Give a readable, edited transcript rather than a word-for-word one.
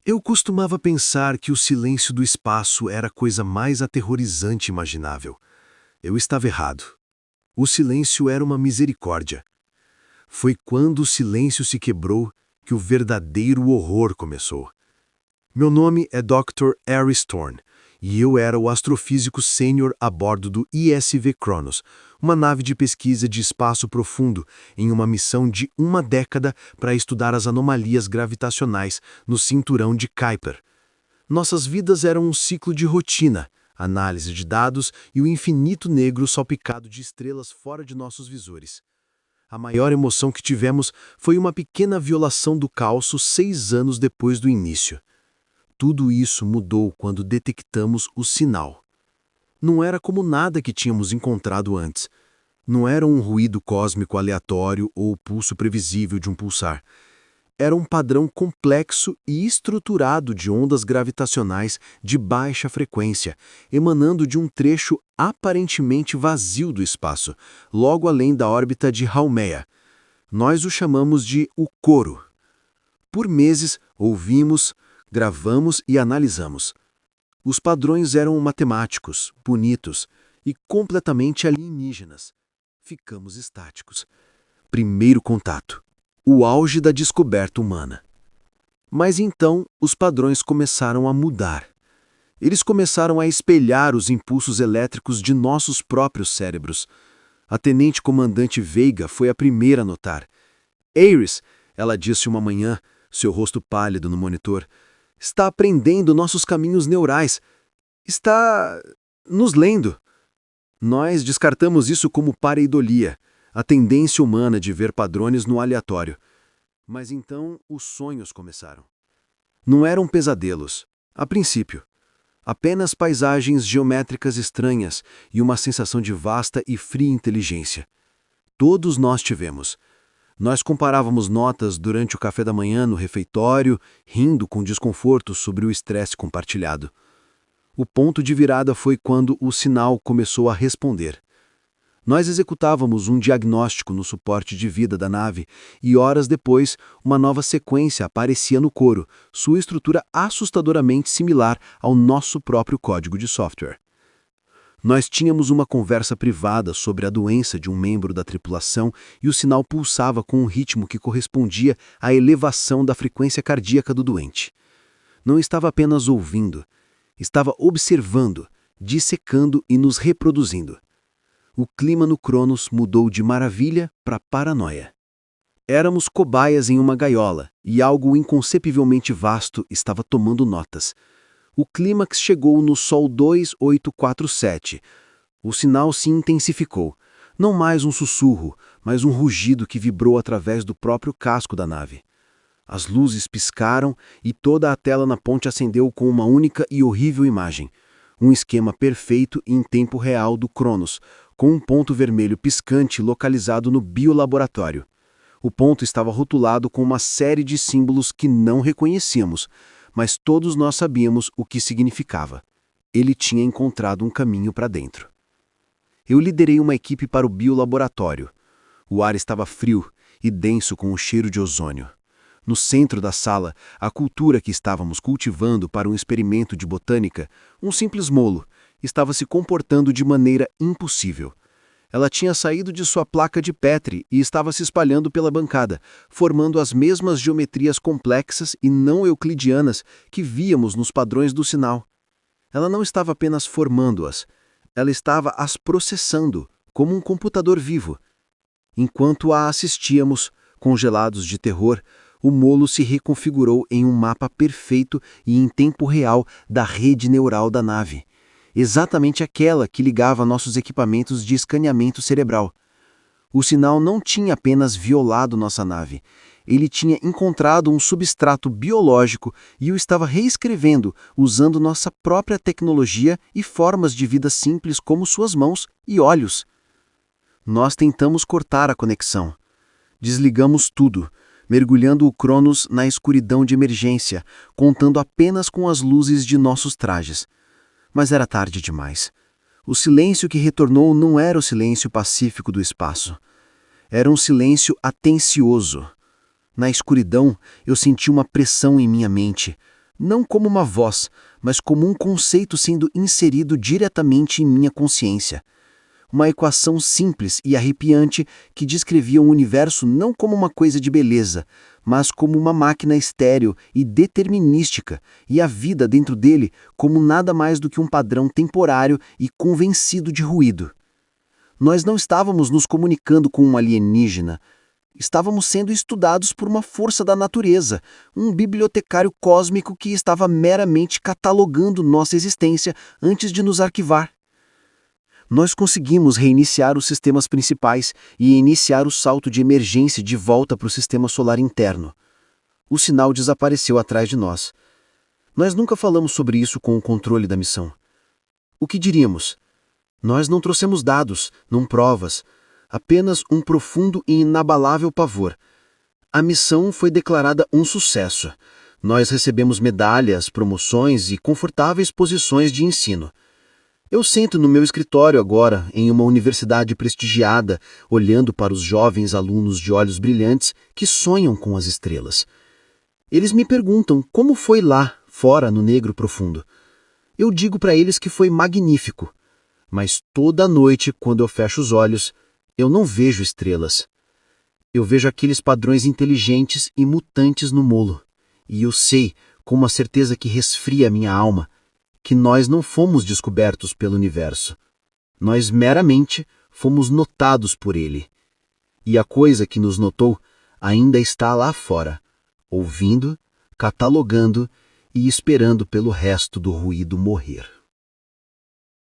Eu costumava pensar que o silêncio do espaço era a coisa mais aterrorizante imaginável. Eu estava errado. O silêncio era uma misericórdia. Foi quando o silêncio se quebrou que o verdadeiro horror começou. Meu nome é Dr. Harry Thorne e eu era o astrofísico sênior a bordo do ISV Cronos, uma nave de pesquisa de espaço profundo em uma missão de uma década para estudar as anomalias gravitacionais no cinturão de Kuiper. Nossas vidas eram um ciclo de rotina, análise de dados e o infinito negro salpicado de estrelas fora de nossos visores. A maior emoção que tivemos foi uma pequena violação do caos 6 anos depois do início. Tudo isso mudou quando detectamos o sinal. Não era como nada que tínhamos encontrado antes. Não era um ruído cósmico aleatório ou o pulso previsível de um pulsar. Era um padrão complexo e estruturado de ondas gravitacionais de baixa frequência, emanando de um trecho aparentemente vazio do espaço, logo além da órbita de Haumea. Nós o chamamos de o coro. Por meses, ouvimos, gravamos e analisamos. Os padrões eram matemáticos, bonitos e completamente alienígenas. Ficamos estáticos. Primeiro contato. O auge da descoberta humana. Mas então os padrões começaram a mudar. Eles começaram a espelhar os impulsos elétricos de nossos próprios cérebros. A tenente-comandante Veiga foi a primeira a notar. Ares, ela disse uma manhã, seu rosto pálido no monitor, está aprendendo nossos caminhos neurais. Está nos lendo. Nós descartamos isso como pareidolia, a tendência humana de ver padrões no aleatório. Mas então os sonhos começaram. Não eram pesadelos, a princípio. Apenas paisagens geométricas estranhas e uma sensação de vasta e fria inteligência. Todos nós tivemos. Nós comparávamos notas durante o café da manhã no refeitório, rindo com desconforto sobre o estresse compartilhado. O ponto de virada foi quando o sinal começou a responder. Nós executávamos um diagnóstico no suporte de vida da nave e horas depois uma nova sequência aparecia no coro, sua estrutura assustadoramente similar ao nosso próprio código de software. Nós tínhamos uma conversa privada sobre a doença de um membro da tripulação e o sinal pulsava com um ritmo que correspondia à elevação da frequência cardíaca do doente. Não estava apenas ouvindo, estava observando, dissecando e nos reproduzindo. O clima no Cronos mudou de maravilha para paranoia. Éramos cobaias em uma gaiola e algo inconcebivelmente vasto estava tomando notas. O clímax chegou no Sol 2847. O sinal se intensificou. Não mais um sussurro, mas um rugido que vibrou através do próprio casco da nave. As luzes piscaram e toda a tela na ponte acendeu com uma única e horrível imagem. Um esquema perfeito em tempo real do Cronos, com um ponto vermelho piscante localizado no biolaboratório. O ponto estava rotulado com uma série de símbolos que não reconhecíamos, mas todos nós sabíamos o que significava. Ele tinha encontrado um caminho para dentro. Eu liderei uma equipe para o biolaboratório. O ar estava frio e denso com um cheiro de ozônio. No centro da sala, a cultura que estávamos cultivando para um experimento de botânica, um simples molo, estava se comportando de maneira impossível. Ela tinha saído de sua placa de Petri e estava se espalhando pela bancada, formando as mesmas geometrias complexas e não euclidianas que víamos nos padrões do sinal. Ela não estava apenas formando-as, ela estava as processando, como um computador vivo. Enquanto a assistíamos, congelados de terror, o molo se reconfigurou em um mapa perfeito e em tempo real da rede neural da nave. Exatamente aquela que ligava nossos equipamentos de escaneamento cerebral. O sinal não tinha apenas violado nossa nave. Ele tinha encontrado um substrato biológico e o estava reescrevendo, usando nossa própria tecnologia e formas de vida simples como suas mãos e olhos. Nós tentamos cortar a conexão. Desligamos tudo, mergulhando o Cronos na escuridão de emergência, contando apenas com as luzes de nossos trajes. Mas era tarde demais. O silêncio que retornou não era o silêncio pacífico do espaço. Era um silêncio atencioso. Na escuridão, eu senti uma pressão em minha mente. Não como uma voz, mas como um conceito sendo inserido diretamente em minha consciência. Uma equação simples e arrepiante que descrevia o universo não como uma coisa de beleza, mas como uma máquina estéril e determinística, e a vida dentro dele como nada mais do que um padrão temporário e convencido de ruído. Nós não estávamos nos comunicando com um alienígena. Estávamos sendo estudados por uma força da natureza, um bibliotecário cósmico que estava meramente catalogando nossa existência antes de nos arquivar. Nós conseguimos reiniciar os sistemas principais e iniciar o salto de emergência de volta para o sistema solar interno. O sinal desapareceu atrás de nós. Nós nunca falamos sobre isso com o controle da missão. O que diríamos? Nós não trouxemos dados, não provas, apenas um profundo e inabalável pavor. A missão foi declarada um sucesso. Nós recebemos medalhas, promoções e confortáveis posições de ensino. Eu sento no meu escritório agora, em uma universidade prestigiada, olhando para os jovens alunos de olhos brilhantes que sonham com as estrelas. Eles me perguntam como foi lá, fora, no negro profundo. Eu digo para eles que foi magnífico. Mas toda noite, quando eu fecho os olhos, eu não vejo estrelas. Eu vejo aqueles padrões inteligentes e mutantes no molo. E eu sei, com uma certeza que resfria minha alma, que nós não fomos descobertos pelo universo. Nós meramente fomos notados por ele. E a coisa que nos notou ainda está lá fora, ouvindo, catalogando e esperando pelo resto do ruído morrer.